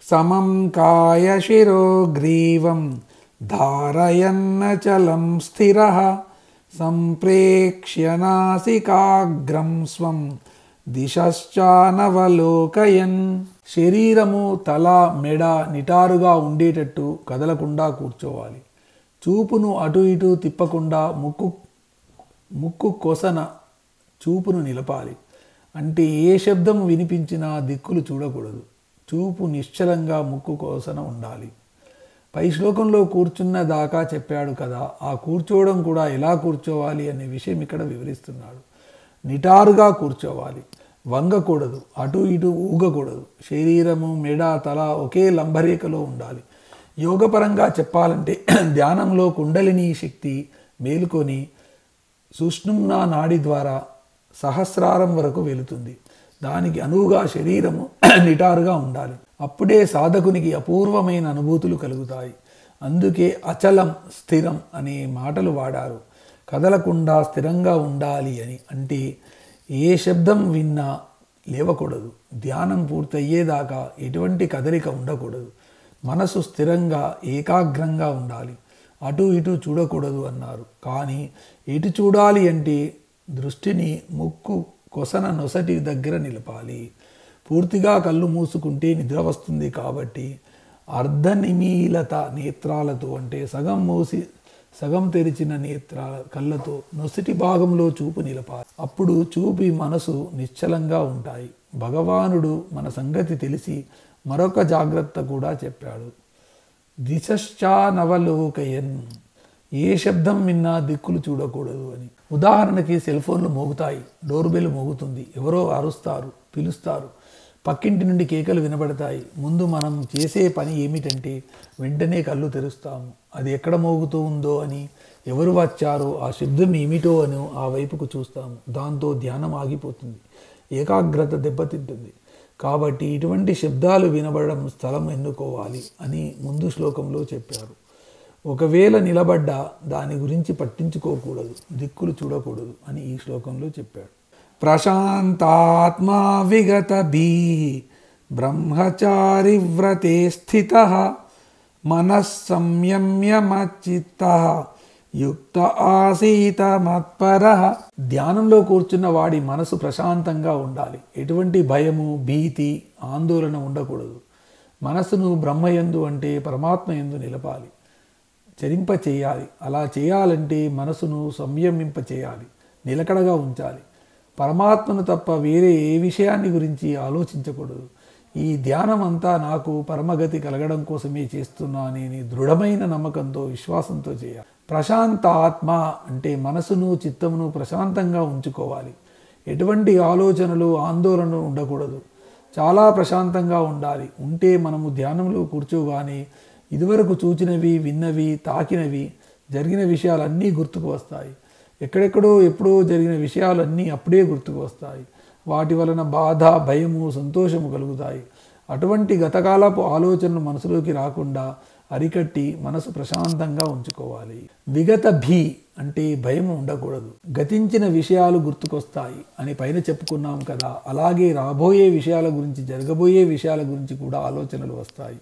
సమం కాయశిరో గ్రీవం ధారయన్నచలం స్థిరః సంప్రేక్ష్య నాసికాగ్రం స్వం దిశశ్చానవలోకయన్. శరీరము, తల, మెడ నిటారుగా ఉండేటట్టు కదలకుండా కూర్చోవాలి. చూపును అటు ఇటు తిప్పకుండా ముక్కు కొసన చూపును నిలపాలి. అంటే ఏ శబ్దం వినిపించినా దిక్కులు చూడకూడదు. చూపు నిశ్చలంగా ముక్కు కొసన ఉండాలి. పై శ్లోకంలో కూర్చున్న దాకా చెప్పాడు కదా, ఆ కూర్చోవడం కూడా ఎలా కూర్చోవాలి అనే విషయం ఇక్కడ వివరిస్తున్నాడు. నిటారుగా కూర్చోవాలి, వంగకూడదు, అటు ఇటు ఊగకూడదు. శరీరము, మెడ, తల ఒకే లంబరేఖలో ఉండాలి. యోగపరంగా చెప్పాలంటే ధ్యానంలో కుండలిని శక్తి మేలుకొని సుష్ణుమ్నా నాడి ద్వారా సహస్రారం వరకు వెళుతుంది. దానికి అనువుగా శరీరము నిటారుగా ఉండాలి. అప్పుడే సాధకునికి అపూర్వమైన అనుభూతులు కలుగుతాయి. అందుకే అచలం, స్థిరం అనే మాటలు వాడారు. కదలకుండా స్థిరంగా ఉండాలి అని. అంటే ఏ శబ్దం విన్నా లేవకూడదు. ధ్యానం పూర్తయ్యేదాకా ఎటువంటి కదలిక ఉండకూడదు. మనసు స్థిరంగా ఏకాగ్రంగా ఉండాలి. అటు ఇటు చూడకూడదు అన్నారు. కానీ ఎటు చూడాలి అంటే దృష్టిని ముక్కు కొసన నొసటి దగ్గర నిలపాలి. పూర్తిగా కళ్ళు మూసుకుంటే నిద్ర వస్తుంది. కాబట్టి అర్ధనిమీలత నేత్రాలతో, అంటే సగం మూసి సగం తెరిచిన కళ్ళతో నొసటి భాగంలో చూపు నిలపాలి. అప్పుడు చూపి మనసు నిశ్చలంగా ఉంటాయి. భగవానుడు మన సంగతి తెలిసి మరొక జాగ్రత్త కూడా చెప్పాడు. దిశశ్చానవలోకయన్. ఏ శబ్దం విన్నా దిక్కులు చూడకూడదు అని. ఉదాహరణకి సెల్ ఫోన్లు మోగుతాయి, డోర్ బెల్ మోగుతుంది, ఎవరో అరుస్తారు, పిలుస్తారు, పక్కింటి నుండి కేకలు వినబడతాయి. ముందు మనం చేసే పని ఏమిటంటే వెంటనే కళ్ళు తెరుస్తాము. అది ఎక్కడ మోగుతూ ఉందో అని, ఎవరు వచ్చారో, ఆ శబ్దం ఏమిటో అని ఆ వైపుకు చూస్తాము. దాంతో ధ్యానం ఆగిపోతుంది, ఏకాగ్రత దెబ్బతింటుంది. కాబట్టి ఇటువంటి శబ్దాలు వినబడడం స్థలం ఎన్నుకోవాలి అని ముందు శ్లోకంలో చెప్పారు. ఒకవేళ నిలబడ్డా దాని గురించి పట్టించుకోకూడదు, దిక్కులు చూడకూడదు అని ఈ శ్లోకంలో చెప్పాడు. ప్రశాంతాత్మా విగతభీ బ్రహ్మచారి వ్రతే స్థితః మనస్సంయమ్య మచ్చిత్తః యుక్త ఆసీత మత్పరః. ధ్యానంలో కూర్చున్న వాడి మనసు ప్రశాంతంగా ఉండాలి. ఎటువంటి భయము, భీతి, ఆందోళన ఉండకూడదు. మనసును బ్రహ్మయందు, అంటే పరమాత్మ యందు నిలపాలి, చరింప చేయాలి. అలా చేయాలంటే మనసును సంయమింప చేయాలి, నిలకడగా ఉంచాలి. పరమాత్మను తప్ప వేరే ఏ విషయాన్ని గురించి ఆలోచించకూడదు. ఈ ధ్యానం అంతా నాకు పరమగతి కలగడం కోసమే చేస్తున్నానని దృఢమైన నమ్మకంతో, విశ్వాసంతో చేయాలి. ప్రశాంత ఆత్మ అంటే మనసును, చిత్తమును ప్రశాంతంగా ఉంచుకోవాలి. ఎటువంటి ఆలోచనలు, ఆందోళనలు ఉండకూడదు. చాలా ప్రశాంతంగా ఉండాలి. ఉంటే మనము ధ్యానంలో కూర్చోగానే ఇదివరకు చూచినవి, విన్నవి, తాకినవి, జరిగిన విషయాలన్నీ గుర్తుకు వస్తాయి. ఎక్కడెక్కడో ఎప్పుడో జరిగిన విషయాలన్నీ అప్పుడే గుర్తుకు వస్తాయి. వాటి వలన బాధ, భయము, సంతోషము కలుగుతాయి. అటువంటి గతకాలపు ఆలోచనలు మనసులోకి రాకుండా అరికట్టి మనసు ప్రశాంతంగా ఉంచుకోవాలి. విగత భీ అంటే భయం ఉండకూడదు. గతించిన విషయాలు గుర్తుకొస్తాయి అని పైన చెప్పుకున్నాం కదా, అలాగే రాబోయే విషయాల గురించి, జరగబోయే విషయాల గురించి కూడా ఆలోచనలు వస్తాయి.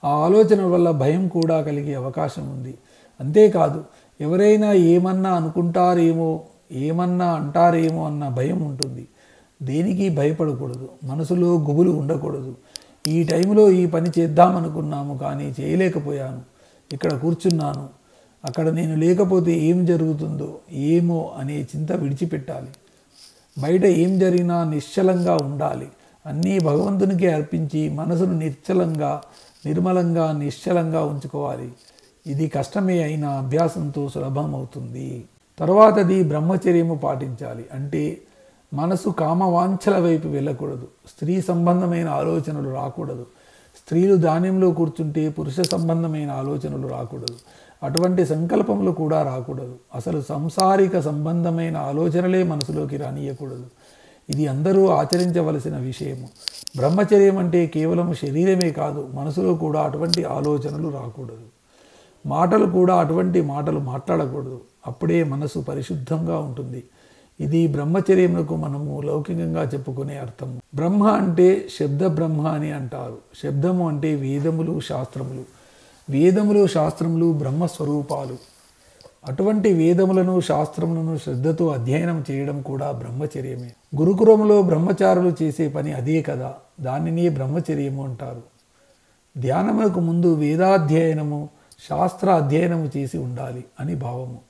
ఆ ఆలోచన వల్ల భయం కూడా కలిగే అవకాశం ఉంది. అంతేకాదు, ఎవరైనా ఏమన్నా అనుకుంటారేమో, ఏమన్నా అంటారేమో అన్న భయం ఉంటుంది. దేనికి భయపడకూడదు. మనసులో గుబులు ఉండకూడదు. ఈ టైంలో ఈ పని చేద్దామనుకున్నాము కానీ చేయలేకపోయాను, ఇక్కడ కూర్చున్నాను, అక్కడ నేను లేకపోతే ఏం జరుగుతుందో ఏమో అనే చింత విడిచిపెట్టాలి. బయట ఏం జరిగినా నిశ్చలంగా ఉండాలి. అన్నీ భగవంతునికే అర్పించి మనసును నిశ్చలంగా, నిర్మలంగా, నిశ్చలంగా ఉంచుకోవాలి. ఇది కష్టమే అయినా అభ్యాసంతో సులభం అవుతుంది. తర్వాతది బ్రహ్మచర్యము పాటించాలి. అంటే మనసు కామవాంఛల వైపు వెళ్ళకూడదు. స్త్రీ సంబంధమైన ఆలోచనలు రాకూడదు. స్త్రీలు ధాన్యంలో కూర్చుంటే పురుష సంబంధమైన ఆలోచనలు రాకూడదు. అటువంటి సంకల్పములు కూడా రాకూడదు. అసలు సంసారిక సంబంధమైన ఆలోచనలే మనసులోకి రానియకూడదు. ఇది అందరూ ఆచరించవలసిన విషయము. బ్రహ్మచర్యం అంటే కేవలం శరీరమే కాదు, మనసులో కూడా అటువంటి ఆలోచనలు రాకూడదు. మాటలు కూడా అటువంటి మాటలు మాట్లాడకూడదు. అప్పుడే మనసు పరిశుద్ధంగా ఉంటుంది. ఇది బ్రహ్మచర్యమునకు మనము లౌకికంగా చెప్పుకునే అర్థం. బ్రహ్మ అంటే శబ్ద బ్రహ్మ అని అంటారు. శబ్దము అంటే వేదములు, శాస్త్రములు. వేదములు, శాస్త్రములు బ్రహ్మస్వరూపాలు. అటువంటి వేదములను, శాస్త్రములను శ్రద్ధతో అధ్యయనం చేయడం కూడా బ్రహ్మచర్యమే. గురుకులంలో బ్రహ్మచారులు చేసే పని అదే కదా, దానిని బ్రహ్మచర్యము అంటారు. ధ్యానమునకు ముందు వేదాధ్యయనము, శాస్త్ర అధ్యయనము చేసి ఉండాలి అని భావము.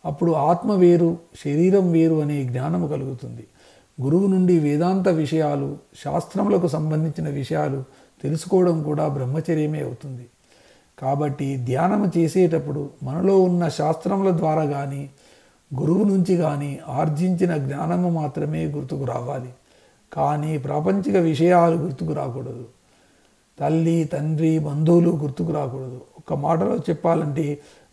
అప్పుడు ఆత్మ వేరు, శరీరం వేరు అనే జ్ఞానము కలుగుతుంది. గురువు నుండి వేదాంత విషయాలు, శాస్త్రములకు సంబంధించిన విషయాలు తెలుసుకోవడం కూడా బ్రహ్మచర్యమే అవుతుంది. కాబట్టి ధ్యానము చేసేటప్పుడు మనలో ఉన్న శాస్త్రముల ద్వారా కానీ, గురువు నుంచి కానీ ఆర్జించిన జ్ఞానము మాత్రమే గుర్తుకు రావాలి. కానీ ప్రాపంచిక విషయాలు గుర్తుకు రాకూడదు. తల్లి, తండ్రి, బంధువులు గుర్తుకు రాకూడదు. ఒక మాటలో చెప్పాలంటే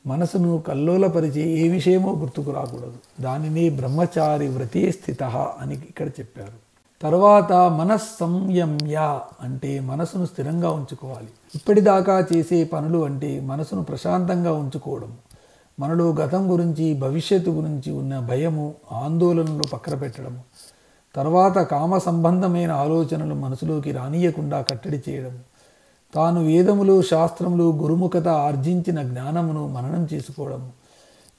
మనసును కల్లోలపరిచే ఏ విషయమో గుర్తుకు రాకూడదు. దానిని బ్రహ్మచారి వ్రతే స్థిత అని ఇక్కడ చెప్పారు. తర్వాత మనస్సంయమ్య అంటే మనసును స్థిరంగా ఉంచుకోవాలి. ఇప్పటిదాకా చేసే పనులు అంటే మనసును ప్రశాంతంగా ఉంచుకోవడం. మనలో గతం గురించి, భవిష్యత్తు గురించి ఉన్న భయము, ఆందోళనలు పక్కన పెట్టడము. తర్వాత కామ సంబంధమైన ఆలోచనలు మనసులోకి రానియకుండా కట్టడి చేయడం. తాను వేదములు, శాస్త్రములు, గురుముఖత ఆర్జించిన జ్ఞానమును మననం చేసుకోవడము.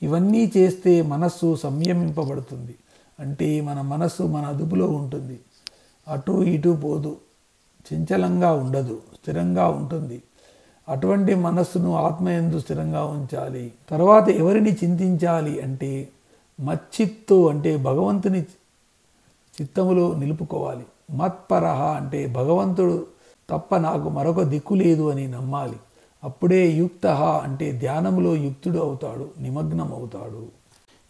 ఇవన్నీ చేస్తే మనస్సు సంయమింపబడుతుంది. అంటే మన మనస్సు మన అదుపులో ఉంటుంది. అటు ఇటు పోదు, చంచలంగా ఉండదు, స్థిరంగా ఉంటుంది. అటువంటి మనస్సును ఆత్మయందు స్థిరంగా ఉంచాలి. తర్వాత ఎవరిని చింతించాలి అంటే మచ్చిత్తు అంటే భగవంతుని చిత్తములో నిలుపుకోవాలి. మత్పరహ అంటే భగవంతుడు తప్ప నాకు మరొక దిక్కు లేదు అని నమ్మాలి. అప్పుడే యుక్త అంటే ధ్యానములో యుక్తుడు అవుతాడు, నిమగ్నం అవుతాడు.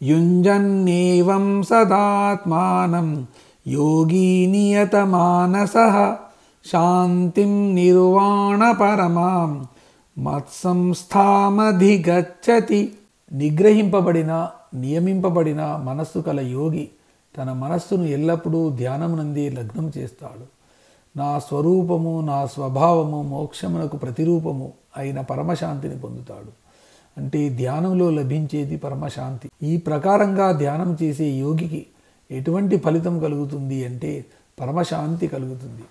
యుంజన్నేవం సదాత్మానం యోగీ నియతమానసః శాంతిం నిర్వాణ పరమాం మత్సంస్థామధిగచ్చతి. నిగ్రహింపబడిన, నియమింపబడిన మనస్సు కల యోగి తన మనస్సును ఎల్లప్పుడూ ధ్యానమునందే లగ్నం చేస్తాడు. నా స్వరూపము, నా స్వభావము, మోక్షమునకు ప్రతిరూపము అయిన పరమశాంతిని పొందుతాడు. అంటే ధ్యానంలో లభించేది పరమశాంతి. ఈ ప్రకారంగా ధ్యానం చేసే యోగికి ఎటువంటి ఫలితం కలుగుతుంది అంటే పరమశాంతి కలుగుతుంది.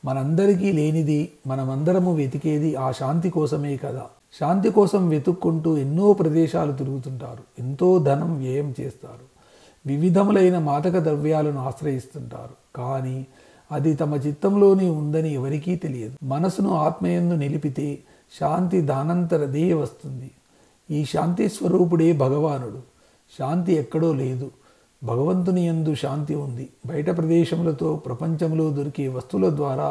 మనందరికీ లేనిది, మనమందరము వెతికేది ఆ శాంతి కోసమే కదా. శాంతి కోసం వెతుక్కుంటూ ఎన్నో ప్రదేశాలు తిరుగుతుంటారు, ఎంతో ధనం వ్యయం చేస్తారు, వివిధములైన మాదక ద్రవ్యాలను ఆశ్రయిస్తుంటారు. కానీ అది తమ చిత్తంలోనే ఉందని ఎవరికీ తెలియదు. మనసును ఆత్మయందు నిలిపితే శాంతి దానంతరదే వస్తుంది. ఈ శాంతి స్వరూపుడే భగవానుడు. శాంతి ఎక్కడో లేదు, భగవంతుని యందు శాంతి ఉంది. బయట ప్రదేశములతో, ప్రపంచంలో దొరికే వస్తువుల ద్వారా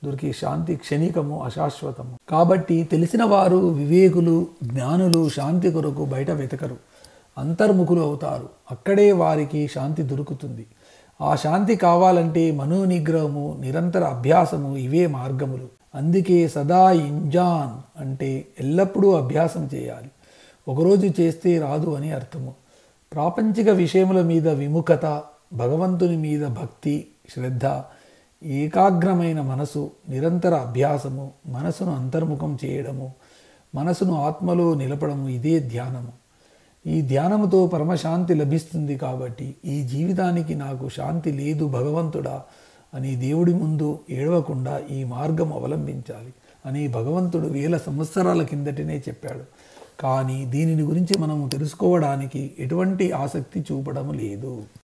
దొరికే శాంతి క్షణికము, అశాశ్వతము. కాబట్టి తెలిసిన వారు, వివేకులు, జ్ఞానులు శాంతి కొరకు బయట వెతకరు, అంతర్ముఖులు అవుతారు. అక్కడే వారికి శాంతి దొరుకుతుంది. ఆ శాంతి కావాలంటే మనోనిగ్రహము, నిరంతర అభ్యాసము ఇవే మార్గములు. అందుకే సదా యుంజాన్ అంటే ఎల్లప్పుడూ అభ్యాసం చేయాలి. ఒకరోజు చేస్తే రాదు అని అర్థము. ప్రాపంచిక విషయముల మీద విముఖత, భగవంతుని మీద భక్తి, శ్రద్ధ, ఏకాగ్రమైన మనసు, నిరంతర అభ్యాసము, మనసును అంతర్ముఖం చేయడము, మనసును ఆత్మలో నిలపడము ఇదే ధ్యానము. ఈ ధ్యానముతో పరమశాంతి లభిస్తుంది. కాబట్టి ఈ జీవితానికి నాకు శాంతి లేదు భగవంతుడా అని దేవుడి ముందు ఏడవకుండా ఈ మార్గం అవలంబించాలి అని భగవంతుడు 1000 సంవత్సరాల కిందటనే చెప్పాడు. కానీ దీనిని గురించి మనము తెలుసుకోవడానికి ఎటువంటి ఆసక్తి చూపడం లేదు.